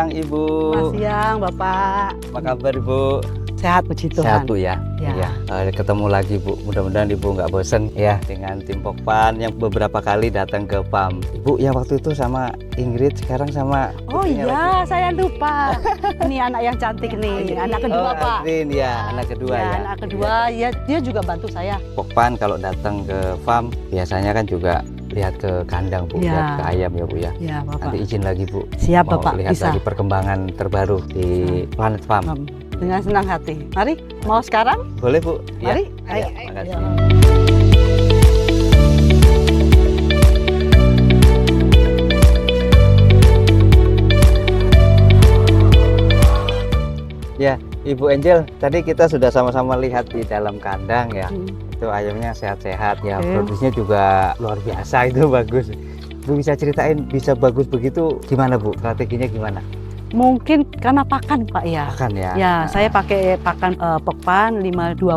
siang Ibu. Selamat siang Bapak. Apa kabar Ibu? Sehat puji Tuhan. Sehat Bu ya. Ya. Iya. Ketemu lagi Bu. Mudah-mudahan Ibu nggak bosen ya dengan tim Pokpan yang beberapa kali datang ke PAM. Ibu yang waktu itu sama Ingrid, sekarang sama. Oh iya, saya lupa. Ini anak yang cantik nih, anak kedua Pak. Adrin ya, anak kedua ya. Anak kedua, ya dia juga bantu saya. Pokpan kalau datang ke farm biasanya kan juga lihat ke kandang Bu, Ya. lihat ke ayam ya Bu ya. Ya Bapak. Nanti izin lagi Bu. Siap Mau Bapak, lihat bisa. lagi perkembangan terbaru di Planet Farm. Dengan senang hati. Mari, mau sekarang? Boleh Bu? Mari, Ya. ayo. Makasih. Ya, Ibu Angel, tadi kita sudah sama-sama lihat di dalam kandang ya. Itu ayamnya sehat-sehat ya, Oke. produksinya juga luar biasa, itu bagus. Bu bisa ceritain bisa bagus begitu gimana Bu? Strateginya gimana? Mungkin karena pakan Pak ya. Pakan ya? Ya, saya pakai pakan Pokpan 520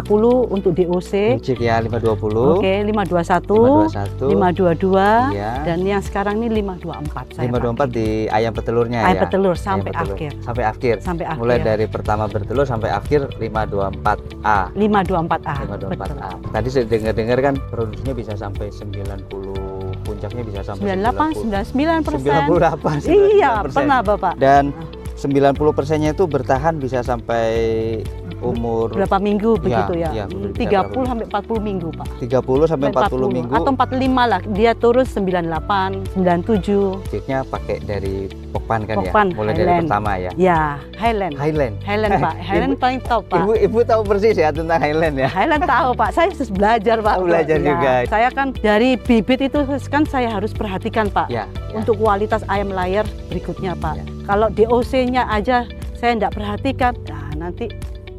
untuk DOC. Cik ya 520. Oke, 521, 521. 522, Iya. dan yang sekarang ini 524. Saya 524 di ayam petelurnya ayam ya. petelur sampai Ayam petelur. akhir. Sampai akhir. Sampai akhir. Mulai dari pertama bertelur sampai akhir 524A. 524A. 524A. Tadi saya dengar-dengar kan produksinya bisa sampai 90, puncaknya bisa sampai 98, 99%. 98. Iya, 99%. pernah Bapak. Dan 90%-nya itu bertahan bisa sampai umur Berapa minggu begitu ya? iya, 30 sampai 40 minggu, Pak. 30 sampai 40 minggu. Atau 45 lah. Dia turun 98, 97. Ceknya pakai dari Pokpan kan Pokpan, ya? Mulai dari Highland. pertama ya. Ya, Highland. Highland. Highland, Pak. Highland paling top, Pak. Ibu tahu persis ya tentang Highland ya? Highland tahu Pak, saya harus belajar Pak. Oh, belajar Ya, juga. Saya kan dari bibit itu kan saya harus perhatikan Pak. Ya. Untuk kualitas ayam layar berikutnya Pak. Ya. Kalau DOC-nya aja saya tidak perhatikan, nah nanti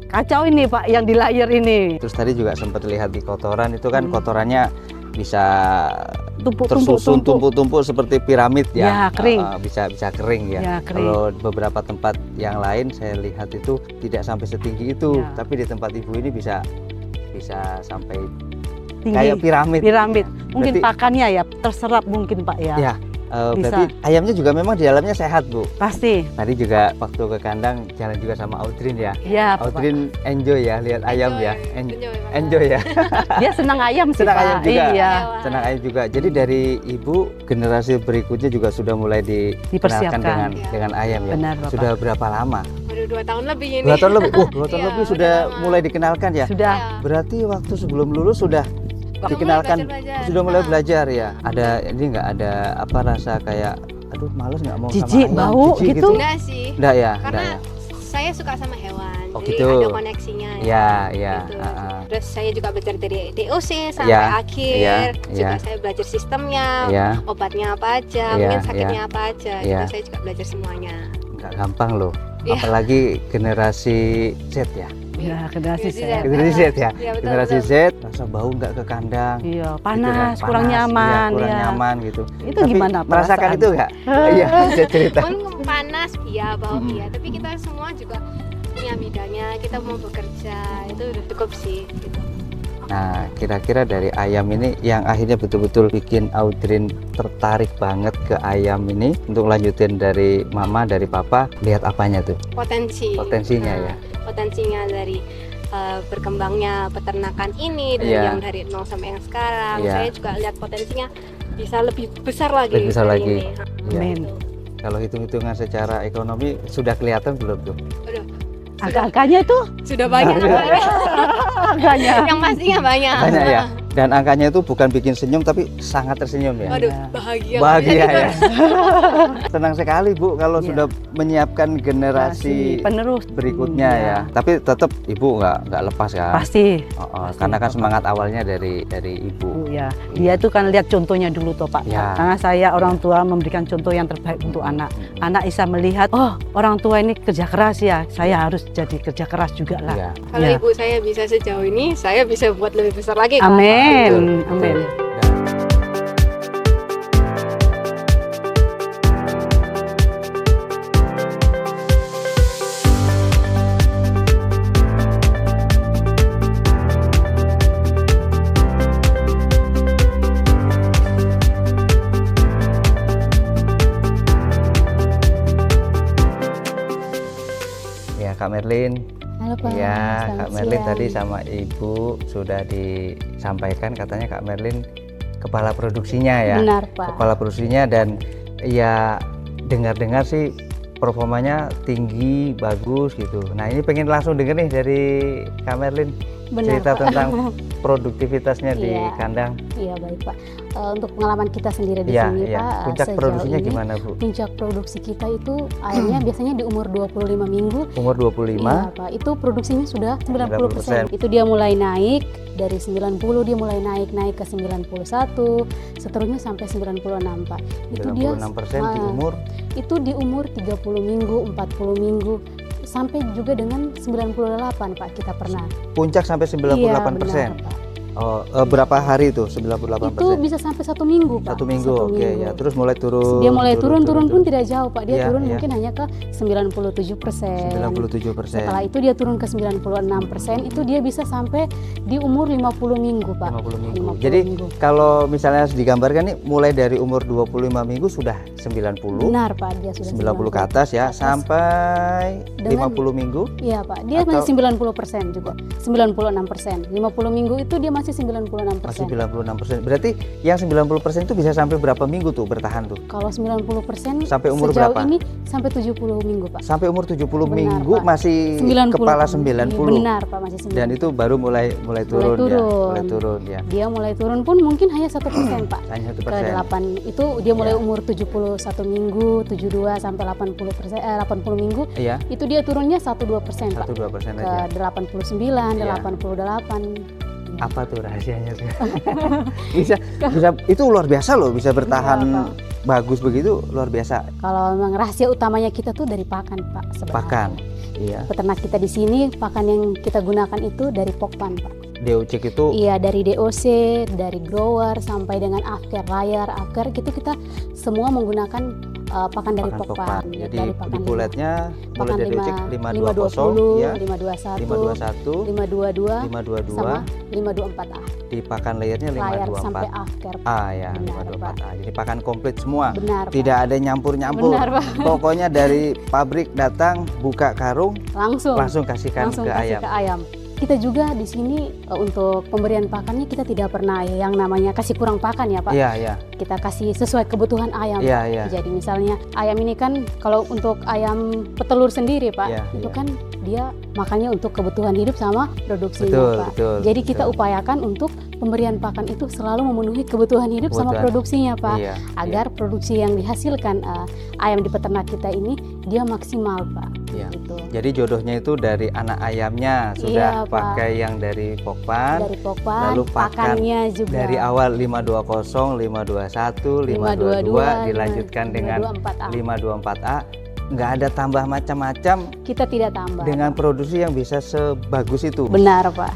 kacau ini Pak yang di layar ini. Terus tadi juga sempat lihat di kotoran itu kan kotorannya bisa Tumpuk-tumpuk. tersusun tumpuk-tumpuk seperti piramid ya. Ya, kering. Bisa kering ya. Ya, kering. Kalau beberapa tempat yang lain saya lihat itu tidak sampai setinggi itu, Ya. tapi di tempat Ibu ini bisa sampai Tinggi. kayak piramid. Piramid. Mungkin Berarti- pakannya ya terserap mungkin Pak ya. Ya. Bisa. Berarti ayamnya juga memang di dalamnya sehat Bu. Pasti. Tadi juga waktu ke kandang jalan juga sama Audrin ya. Ya Pak. Audrin enjoy ya lihat ayam ya. Enjoy ya. Dia senang ayam sih Senang Pak. ayam juga. Iya. Senang ayam juga. Jadi dari Ibu generasi berikutnya juga sudah mulai dikenalkan Dipersiapkan. dengan ayam ya. Benar Bapak. Sudah berapa lama? Udah 2 tahun lebih ini. 2 tahun lebih. 2 tahun Iya, lebih udah sudah lama. mulai dikenalkan ya. Sudah. Berarti waktu sebelum lulus sudah Udah dikenalkan, mulai belajar-belajar. sudah mulai Nah. belajar ya. Ada ini nggak ada apa rasa kayak aduh males nggak mau Jijik, sama ayam, bau jijik gitu? Enggak sih. Enggak ya, Karena enggak ya. saya suka sama hewan. Oh, jadi gitu. ada koneksinya. Ya, ya. Gitu. ah. Terus saya juga belajar dari DOC sampai Ya, akhir. ya, Juga ya. saya belajar sistemnya, Ya, obatnya apa aja, Ya, mungkin sakitnya apa aja. Ya. Itu saya juga belajar semuanya. nggak gampang loh. Iya. Apalagi generasi Z ya. Ya, generasi Generasi Z. Z. Generasi Z ya. Iya, betul, Generasi betul. Z rasa bau nggak ke kandang. Iya, gitu panas, kan. kurang Panas, nyaman. iya, kurang ya. nyaman gitu. Itu Tapi gimana merasakan perasaan? itu nggak? Iya, bisa cerita. Pun panas, iya, bau Mm-mm. iya. Tapi kita semua juga punya bidangnya. Kita mau bekerja, itu udah cukup sih. Gitu. Nah, kira-kira dari ayam ini yang akhirnya betul-betul bikin Audrin tertarik banget ke ayam ini untuk lanjutin dari mama, dari papa, lihat apanya tuh? Potensinya ya. Potensinya dari berkembangnya peternakan ini dari Iya. yang dari 0 sampai yang sekarang. Iya. Saya juga lihat potensinya bisa lebih besar lagi. Lebih besar dari lagi. ini. Iya. Amin. Kalau hitung-hitungan secara ekonomi sudah kelihatan belum tuh? Angka-angkanya itu Sudah banyak angkanya. angkanya. Yang pastinya banyak. Banyak ya. Dan angkanya itu bukan bikin senyum tapi sangat tersenyum ya. Waduh, Iya. bahagia. Bahagia banget. ya. Senang sekali Bu kalau Iya. sudah menyiapkan generasi penerus berikutnya Iya. ya. Tapi tetap Ibu nggak lepas kan? Pasti. Karena Pasti, kan Bapak. semangat awalnya dari Ibu. Bu, ya. Dia itu kan lihat contohnya dulu toh Pak. Ya. Karena saya orang tua memberikan contoh yang terbaik untuk anak. Anak bisa melihat, oh orang tua ini kerja keras ya. Saya harus jadi kerja keras juga lah. Iya. Kalau Ya. ibu saya bisa sejauh ini, saya bisa buat lebih besar lagi. Kak. Amin. Betul, Amin. betul. Merlin. Halo Pak. Iya, selamat Kak Merlin siang. tadi sama Ibu sudah disampaikan katanya Kak Merlin kepala produksinya ya. Benar Pak. Kepala produksinya, dan ya dengar-dengar sih performanya tinggi, bagus gitu. Nah ini pengen langsung denger nih dari Kak Merlin Benar cerita Pak. tentang produktivitasnya di Iya. kandang. Iya baik Pak. Untuk pengalaman kita sendiri di Iya, sini iya. Pak, Puncak sejauh produksinya ini, gimana Bu? puncak produksi kita itu ayamnya biasanya di umur 25 minggu. Umur 25? Iya Pak, itu produksinya sudah 90%. 90%. Itu dia mulai naik dari 90, dia mulai naik ke 91, seterusnya sampai 96 Pak. Itu dia 96% di umur itu di umur 30 minggu, 40 minggu sampai juga dengan 98 Pak kita pernah. puncak sampai 98%. Iya, benar, Pak. Oh, berapa hari itu 98%? Itu bisa sampai 1 minggu Pak. Satu minggu, oke minggu. ya. Terus mulai turun. Dia mulai turun pun tidak jauh Pak. Dia Iya, turun iya. mungkin hanya ke 97%. 97%. Setelah itu dia turun ke 96%, itu dia bisa sampai di umur 50 minggu Pak. 50 minggu. 50 Jadi minggu. kalau misalnya digambarkan nih mulai dari umur 25 minggu sudah 90. Benar Pak, dia sudah 90 ke atas ya, Ke atas. sampai Dengan- 50 minggu. Iya Pak, dia Atau- masih 90% juga, 96%. 50 minggu itu dia masih 96%. Masih 96%. Berarti yang 90% itu bisa sampai berapa minggu tuh bertahan tuh? Kalau 90% Sampai umur sejauh berapa? ini sampai 70 minggu Pak. Sampai umur 70 Benar, minggu Pak. masih 90. kepala Iya, 90. benar Pak, masih 90. Dan itu baru mulai turun, ya. Mulai turun ya. Dia mulai turun pun mungkin hanya 1% Pak. Hanya Ke 1%. 8 itu dia mulai Iya. umur 71 minggu, 72 sampai 80%, 80 minggu Iya, itu dia turunnya 1-2% Pak. 1-2% Ke aja. 89, Iya. 88. Apa tuh rahasianya tuh? bisa itu luar biasa loh, bisa bertahan Iya, bagus begitu, luar biasa. Kalau memang rahasia utamanya kita tuh dari pakan Pak sebenarnya. Pakan. Iya. Peternak kita di sini pakan yang kita gunakan itu dari pokpan Pak. DOC itu Iya, dari DOC, dari grower sampai dengan afker, layar, afker gitu kita semua menggunakan pakan dari pakan pokpan. pokpan. Jadi dari di pakan buletnya mulai pakan dari DOC 520, 520 ya, 521, 521, 522, 522, sama 524A. di pakan layarnya Layar sampai 524. afker. Ya, Benar, 524A. Jadi pakan komplit semua. Benar Pak. Tidak ada nyampur-nyampur. Benar Pak. Pokoknya dari pabrik datang, buka karung, langsung kasihkan langsung ke kasih ayam. ke ayam. Kita juga di sini untuk pemberian pakannya kita tidak pernah yang namanya kasih kurang pakan ya Pak. Iya, iya. Kita kasih sesuai kebutuhan ayam. Iya, iya. Jadi misalnya ayam ini kan kalau untuk ayam petelur sendiri Pak, Iya, itu iya. kan dia makannya untuk kebutuhan hidup sama produksinya Betul, Pak. betul. Jadi kita betul. upayakan untuk pemberian pakan itu selalu memenuhi kebutuhan hidup sama Kebutuhan. produksinya Pak. Iya, Agar produksi yang dihasilkan ayam di peternak kita ini dia maksimal Pak. Iya. Gitu. Jadi jodohnya itu dari anak ayamnya sudah Iya, Pak. pakai yang dari pokpan, Dari pokpan, lalu pakan pakannya juga dari awal 520, 521, 522 dilanjutkan dengan 524A. 524A. Nggak ada tambah macam-macam Kita tidak tambah. dengan produksi yang bisa sebagus itu. Benar Pak.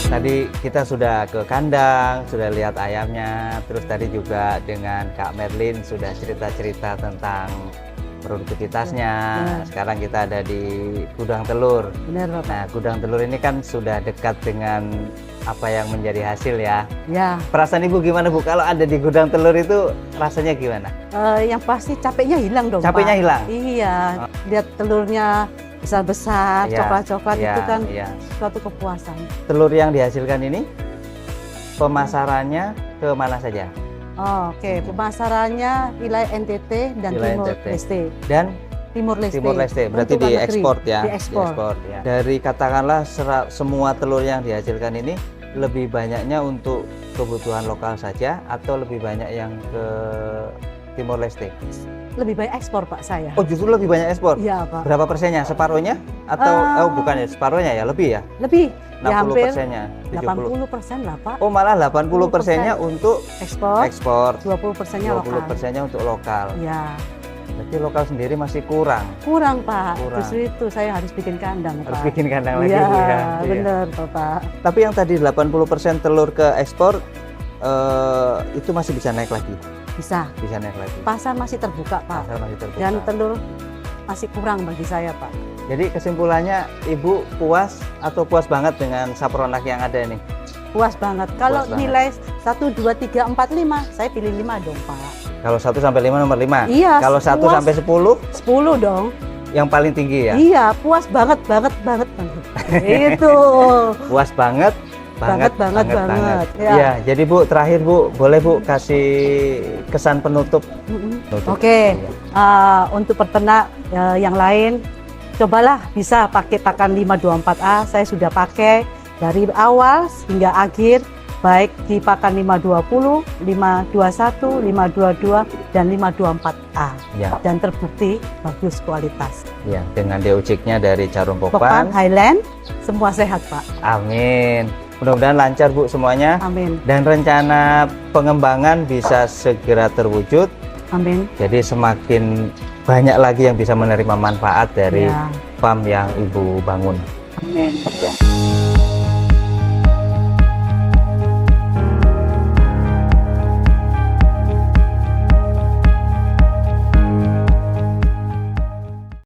Tadi kita sudah ke kandang, sudah lihat ayamnya, terus tadi juga dengan Kak Merlin sudah cerita-cerita tentang produktivitasnya. Ya. Sekarang kita ada di gudang telur. Benar Bapak. Nah, gudang telur ini kan sudah dekat dengan apa yang menjadi hasil ya. Ya, Perasaan Ibu gimana Bu? Kalau ada di gudang telur itu rasanya gimana? yang pasti capeknya hilang dong Capeknya Pak. hilang? Iya, lihat telurnya besar-besar, Iya, coklat-coklat iya, itu kan iya. suatu kepuasan. Telur yang dihasilkan ini pemasarannya ke mana saja? Oh, Oke, pemasarannya wilayah NTT dan Wilayah Timur NTT. Leste. Dan Timur Leste. Timur Leste, berarti Untuk luar negeri. diekspor ya? Diekspor. Ya. Dari katakanlah semua telur yang dihasilkan ini lebih banyaknya untuk kebutuhan lokal saja atau lebih banyak yang ke Timor Leste? Lebih banyak ekspor Pak saya. Oh justru lebih banyak ekspor? Iya Pak. Berapa persennya? Separuhnya? Atau oh bukan ya, separuhnya ya, lebih ya? Lebih. 60 Ya hampir persennya? 70? 80% lah Pak. Oh malah 80 persennya untuk Ekspor. ekspor, 20 persennya 20 lokal. persennya untuk lokal. Ya, Berarti lokal sendiri masih kurang. kurang Pak. Kurang. Justru itu saya harus bikin kandang Harus Pak. bikin kandang lagi Iya, Bu, ya. Iya. bener Bapak. Tapi yang tadi 80% telur ke ekspor itu masih bisa naik lagi, Bisa. bisa naik lagi. Pasar masih terbuka Pak. Pasar masih terbuka. Dan telur masih kurang bagi saya, Pak. Jadi kesimpulannya Ibu puas atau puas banget dengan sapronak yang ada ini? Puas banget. Kalau Puas banget. nilai 1, 2, 3, 4, 5, saya pilih 5 dong, Pak. Kalau 1 sampai 5 nomor 5. Iya, Kalau 1 puas. sampai 10 10 dong. yang paling tinggi ya. Iya, puas banget. Itu. Puas banget. Banget. Ya. Iya, jadi Bu, terakhir Bu, boleh Bu kasih kesan penutup. Oke, untuk peternak yang lain, cobalah bisa pakai pakan 524A. Saya sudah pakai dari awal hingga akhir, baik di pakan 520, 521, 522, dan 524A. Ya, Dan terbukti bagus kualitas. ya, dengan deojiknya dari Jarum Pokpan, Pokpan. Highland, semua sehat, Pak. Amin. Mudah-mudahan lancar Bu semuanya. Amin. Dan rencana pengembangan bisa segera terwujud. Amin. Jadi semakin banyak lagi yang bisa menerima manfaat dari Ya. farm yang Ibu bangun. Amin.